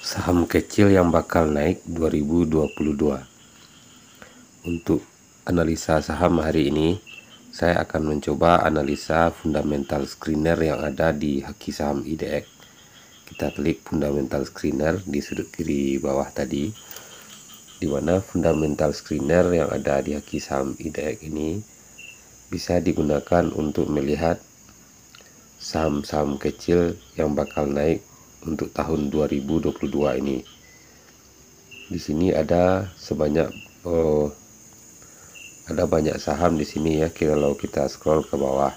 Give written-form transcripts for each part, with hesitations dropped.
Saham kecil yang bakal naik 2022. Untuk analisa saham hari ini, saya akan mencoba analisa fundamental screener yang ada di Haki Saham IDX. Kita klik fundamental screener di sudut kiri bawah tadi, di mana fundamental screener yang ada di Haki Saham IDX ini bisa digunakan untuk melihat saham-saham kecil yang bakal naik untuk tahun 2022 ini. Di sini ada banyak saham di sini ya. Kalau kita scroll ke bawah,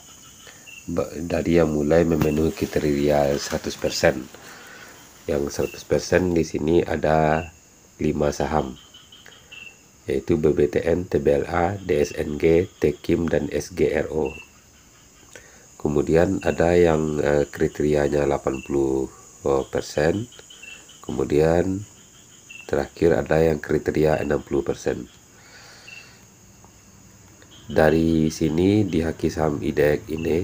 dari yang mulai memenuhi kriteria 100%. Yang 100% di sini ada 5 saham, yaitu BBTN, TBLA, DSNG, Tekim, dan SGRO. Kemudian ada yang kriterianya 80%. Kemudian terakhir ada yang kriteria 60%. Dari sini di Haki Saham IDX ini,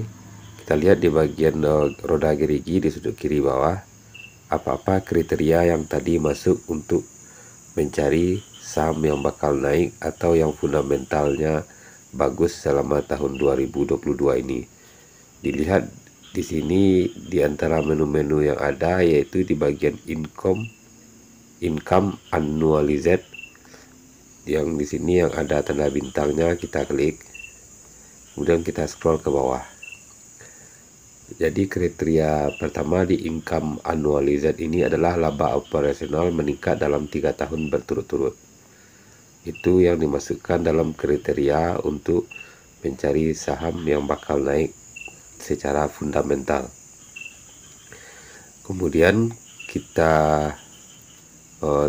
kita lihat di bagian roda gerigi di sudut kiri bawah, apa-apa kriteria yang tadi masuk untuk mencari saham yang bakal naik atau yang fundamentalnya bagus selama tahun 2022 ini. Dilihat di sini di antara menu-menu yang ada, yaitu di bagian income annualized, yang di sini yang ada tanda bintangnya, kita klik, kemudian kita scroll ke bawah. Jadi kriteria pertama di income annualized ini adalah laba operasional meningkat dalam 3 tahun berturut-turut. Itu yang dimasukkan dalam kriteria untuk mencari saham yang bakal naik secara fundamental. Kemudian kita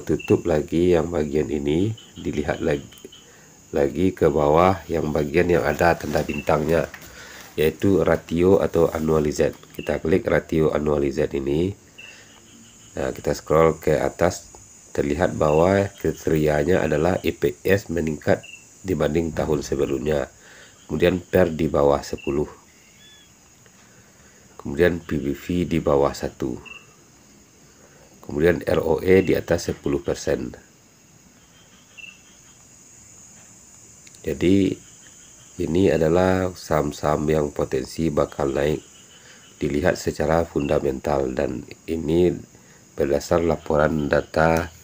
tutup lagi yang bagian ini, dilihat lagi ke bawah yang bagian yang ada tanda bintangnya, yaitu ratio atau annualized. Kita klik ratio annualized ini. Nah, kita scroll ke atas, terlihat bahwa kriterianya adalah EPS meningkat dibanding tahun sebelumnya, kemudian PER di bawah 10, kemudian PBV di bawah 1, kemudian ROE di atas 10%. Jadi ini adalah saham-saham yang potensi bakal naik dilihat secara fundamental, dan ini berdasar laporan data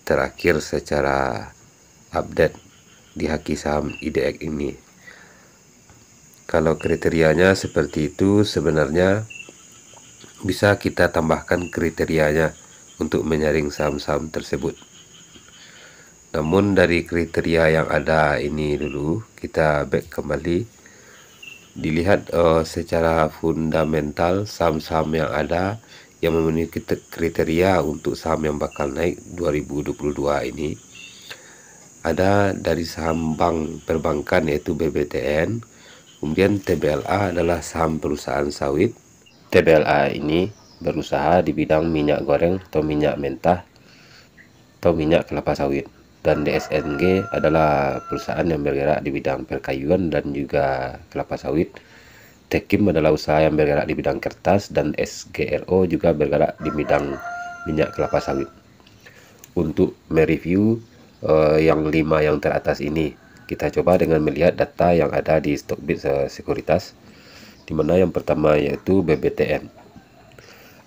terakhir secara update di Haki Saham IDX ini. Kalau kriterianya seperti itu, sebenarnya bisa kita tambahkan kriterianya untuk menyaring saham-saham tersebut. Namun dari kriteria yang ada ini dulu, kita back kembali, dilihat secara fundamental saham-saham yang ada yang memenuhi kriteria untuk saham yang bakal naik 2022 ini. Ada dari saham bank perbankan, yaitu BBTN, kemudian TBLA adalah saham perusahaan sawit. TBLA ini berusaha di bidang minyak goreng atau minyak mentah atau minyak kelapa sawit, dan DSNG adalah perusahaan yang bergerak di bidang perkayuan dan juga kelapa sawit. Tekim adalah usaha yang bergerak di bidang kertas, dan SGRO juga bergerak di bidang minyak kelapa sawit. Untuk mereview yang 5 yang teratas ini, kita coba dengan melihat data yang ada di Stockbit Sekuritas, di mana yang pertama yaitu BBTN.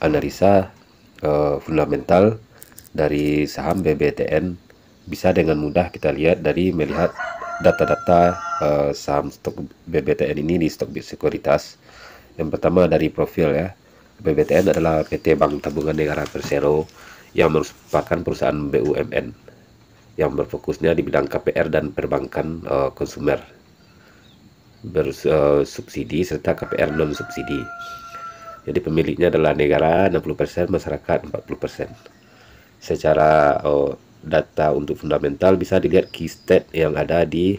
Analisa fundamental dari saham BBTN bisa dengan mudah kita lihat dari melihat data-data saham stok BBTN ini di Stockbit Sekuritas. Yang pertama dari profil ya, BBTN adalah PT Bank Tabungan Negara Persero yang merupakan perusahaan BUMN yang berfokusnya di bidang KPR dan perbankan konsumer bersubsidi serta KPR non subsidi. Jadi pemiliknya adalah negara 60%, masyarakat 40%. Secara data untuk fundamental bisa dilihat key stat yang ada di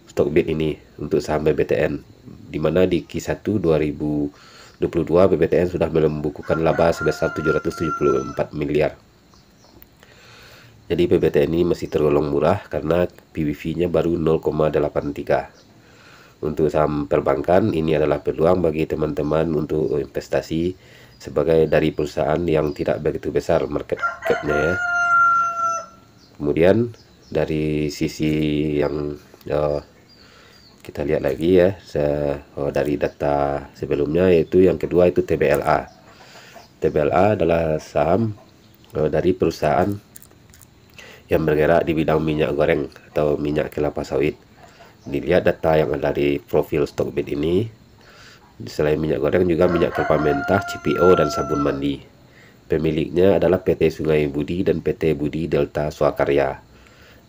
Stockbit ini untuk saham BBTN, di mana di Q1 2022 BBTN sudah membukukan laba sebesar 774 miliar. Jadi BBTN ini masih tergolong murah karena PBV-nya baru 0,83. Untuk saham perbankan, ini adalah peluang bagi teman-teman untuk investasi sebagai dari perusahaan yang tidak begitu besar market cap-nya ya. Kemudian dari sisi yang kita lihat lagi ya, dari data sebelumnya, yaitu yang kedua itu TBLA. TBLA adalah saham dari perusahaan yang bergerak di bidang minyak goreng atau minyak kelapa sawit. Dilihat data yang ada di profil Stockbit ini, selain minyak goreng juga minyak kelapa mentah, CPO, dan sabun mandi. Pemiliknya adalah PT Sungai Budi dan PT Budi Delta Swakarya.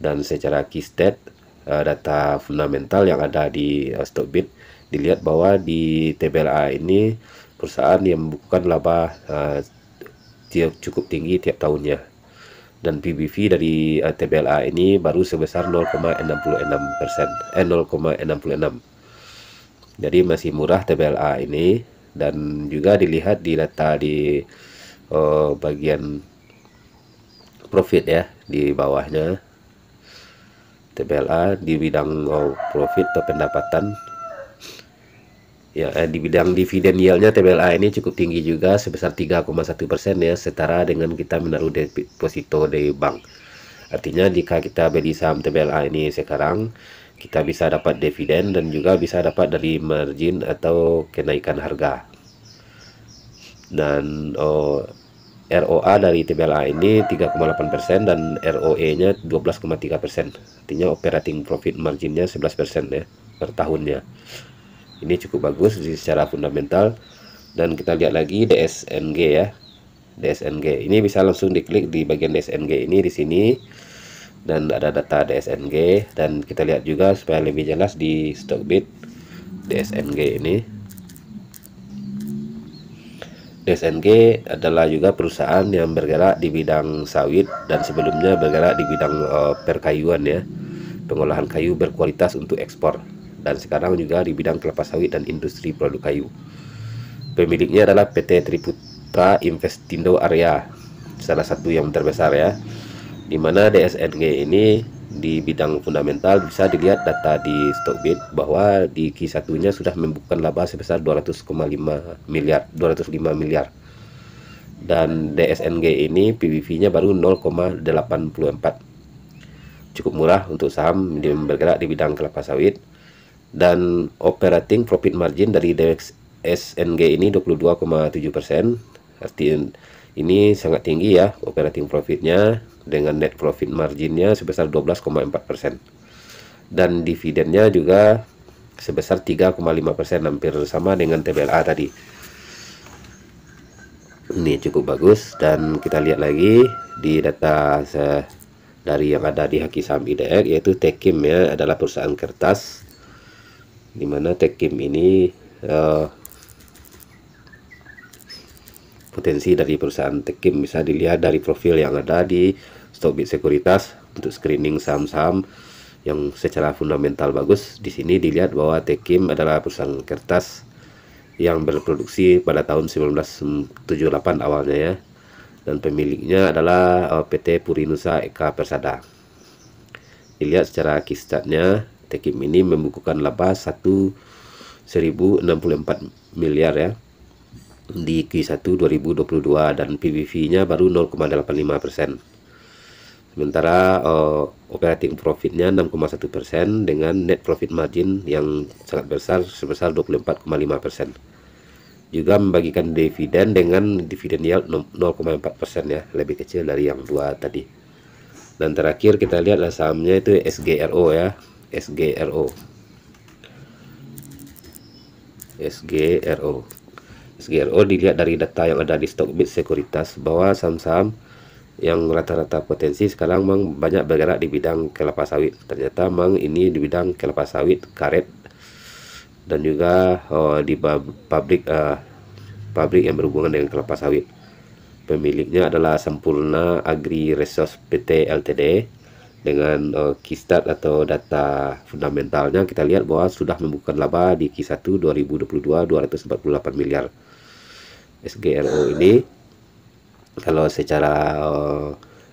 Dan secara key stat, data fundamental yang ada di Stockbit, dilihat bahwa di TBLA ini perusahaan yang membukukan laba cukup tinggi tiap tahunnya. Dan PBV dari TBLA ini baru sebesar 0,66%, 0,66. Jadi masih murah TBLA ini. Dan juga dilihat di data di bagian profit ya, di bawahnya TBLA di bidang profit atau pendapatan ya, di bidang dividen yieldnya TBLA ini cukup tinggi juga, sebesar 3,1% ya, setara dengan kita menaruh deposito di bank. Artinya jika kita beli saham TBLA ini sekarang, kita bisa dapat dividen dan juga bisa dapat dari margin atau kenaikan harga. Dan ROA dari TBLA ini 3,8% dan ROE-nya 12,3%. Artinya operating profit marginnya 11% ya per tahunnya. Ini cukup bagus secara fundamental. Dan kita lihat lagi DSNG ya. DSNG ini bisa langsung diklik di bagian DSNG ini di sini. Dan ada data DSNG, dan kita lihat juga supaya lebih jelas di Stockbit DSNG ini. DSNG adalah juga perusahaan yang bergerak di bidang sawit dan sebelumnya bergerak di bidang perkayuan ya, pengolahan kayu berkualitas untuk ekspor, dan sekarang juga di bidang kelapa sawit dan industri produk kayu. Pemiliknya adalah PT Triputra Investindo Area, salah satu yang terbesar ya, di mana DSNG ini di bidang fundamental bisa dilihat data di Stockbit bahwa di Q1-nya sudah membukukan laba sebesar 205 miliar. Dan DSNG ini PBV-nya baru 0,84. Cukup murah untuk saham yang bergerak di bidang kelapa sawit. Dan operating profit margin dari DSNG ini 22,7%. Artinya ini sangat tinggi ya operating profitnya, dengan net profit marginnya sebesar 12,4%. Dan dividennya juga sebesar 3,5%, hampir sama dengan TBLA tadi. Ini cukup bagus. Dan kita lihat lagi di data dari yang ada di Haki Saham IDX, yaitu Tekim ya, adalah perusahaan kertas, dimana Tekim ini potensi dari perusahaan Tekim bisa dilihat dari profil yang ada di Stockbit Sekuritas untuk screening saham-saham yang secara fundamental bagus. Di sini dilihat bahwa Tekim adalah perusahaan kertas yang berproduksi pada tahun 1978 awalnya ya, dan pemiliknya adalah PT Purinusa Eka Persada. Dilihat secara kistatnya, Tekim ini membukukan laba 1.064 miliar ya di Q1 2022, dan PBV-nya baru 0,85%. Sementara operating profitnya 6,1% dengan net profit margin yang sangat besar sebesar 24,5%. Juga membagikan dividen dengan dividen yield 0,4% ya, lebih kecil dari yang dua tadi. Dan terakhir kita lihat sahamnya itu SGRO ya, SGRO dilihat dari data yang ada di Stockbit Sekuritas bahwa saham-saham yang rata-rata potensi sekarang memang banyak bergerak di bidang kelapa sawit. Ternyata memang ini di bidang kelapa sawit, karet, dan juga di pabrik yang berhubungan dengan kelapa sawit. Pemiliknya adalah Sampurna Agri Resource PT Ltd. Dengan Q-stat atau data fundamentalnya kita lihat bahwa sudah membukukan laba di Q1 2022 248 miliar. SGRO ini kalau secara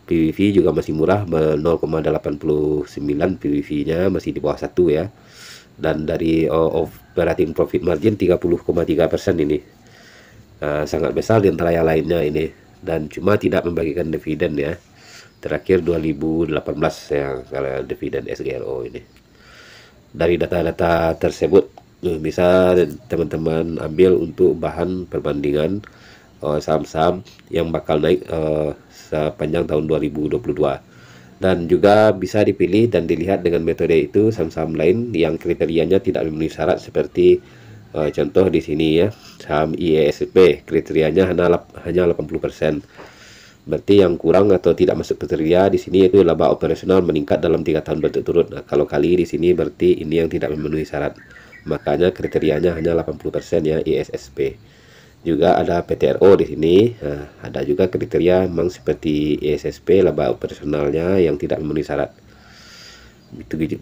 PBV juga masih murah, 0,89 PBV-nya masih di bawah 1 ya. Dan dari operating profit margin 30,3% ini. sangat besar di antara yang lainnya ini, dan cuma tidak membagikan dividen ya. Terakhir 2018 yang kalau dividen SGRO ini. Dari data-data tersebut bisa teman-teman ambil untuk bahan perbandingan saham-saham yang bakal naik sepanjang tahun 2022. Dan juga bisa dipilih dan dilihat dengan metode itu saham-saham lain yang kriterianya tidak memenuhi syarat, seperti contoh di sini ya, saham IESP kriterianya hanya 80%. Berarti yang kurang atau tidak masuk kriteria di sini itu laba operasional meningkat dalam 3 tahun berturut-turut. Nah, kalau kali di sini berarti ini yang tidak memenuhi syarat. Makanya kriterianya hanya 80% ya, ISSP. Juga ada PTRO di sini. Nah, ada juga kriteria memang seperti ISSP, laba operasionalnya yang tidak memenuhi syarat.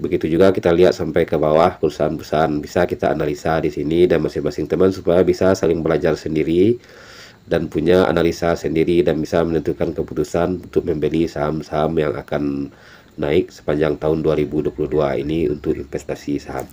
Begitu juga kita lihat sampai ke bawah perusahaan-perusahaan, bisa kita analisa di sini, dan masing-masing teman supaya bisa saling belajar sendiri dan punya analisa sendiri dan bisa menentukan keputusan untuk membeli saham-saham yang akan naik sepanjang tahun 2022 ini untuk investasi saham.